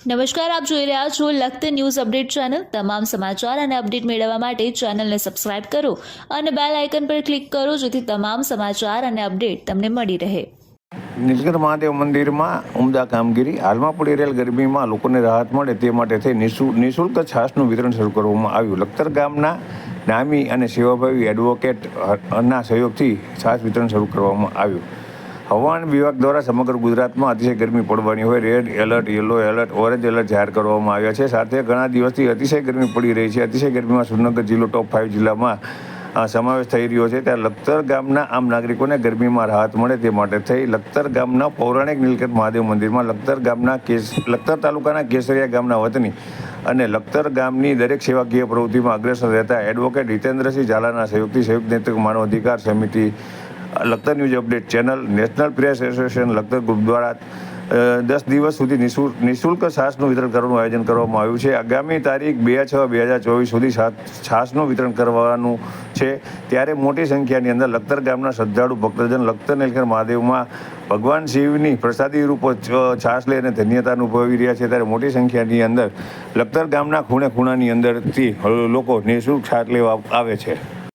નમસ્કાર, આપ જોઈ રહ્યા છો લખત ન્યૂઝ અપડેટ ચેનલ। તમામ સમાચાર અને અપડેટ મેળવવા માટે ચેનલને સબસ્ક્રાઇબ કરો અને બેલ આઇકન પર ક્લિક કરો જેથી તમામ સમાચાર અને અપડેટ તમને મળી રહે। નીલકંઠ મહાદેવ મંદિરમાં ઉમદા કામગીરી। હાલમાં પડી રહેલ ગરમીમાં લોકોને રાહત મળે તે માટે થઈ નિઃશુલ્ક છાશનું વિતરણ શરૂ કરવામાં આવ્યું। લખતર ગામના નામી અને સેવાભાવી એડવોકેટના સહયોગથી છાશ વિતરણ શરૂ કરવામાં આવ્યું। હવામાન વિભાગ દ્વારા સમગ્ર ગુજરાતમાં અતિશય ગરમી પડવાની હોય red alert, yellow alert, orange alert જાહેર કરવામાં આવ્યા છે। સાથે ઘણા દિવસથી અતિશય ગરમી પડી રહી છે। અતિશય ગરમીમાં સુરેન્દ્રનગર જિલ્લો ટોપ 5 જિલ્લામાં સમાવેશ થઈ રહ્યો છે। ત્યારે લખતર ગામના આમ નાગરિકોને ગરમીમાં રાહત મળે તે માટે થઈ લખતર ગામના પૌરાણિક નીલકંઠ મહાદેવ મંદિરમાં લખતર તાલુકાના કેસરિયા ગામના વતની અને લખતર ગામની દરેક સેવાકીય પ્રવૃત્તિમાં અગ્રેસર રહેતા એડવોકેટ હિતેન્દ્રસિંહ ઝાલાના સહયોગથી સંયુક્ત નેતૃત્વ માનવ અધિકાર સમિતિ, Lakhtar news update channel, national press association Lakhtar group દ્વારા 10 દિવસ સુધી નિઃશુલ્ક છાશનું વિતરણ કરવાનું આયોજન કરવામાં આવ્યું છે। આગામી તારીખ 2/6/2024 સુધી છાશનું વિતરણ કરવાનું છે। ત્યારે મોટી સંખ્યાની અંદર લખતર ગામના શ્રદ્ધાળુ ભક્તજન લખતર નીલકંઠ મહાદેવમાં ભગવાન શિવની પ્રસાદી રૂપ છાશ લઈ અને ધન્યતા અનુભવી રહ્યા છે। ત્યારે મોટી સંખ્યાની અંદર લખતર ગામના ખૂણે ખૂણાની અંદરથી લોકો નિઃશુલ્ક છાશ લેવા આવે છે।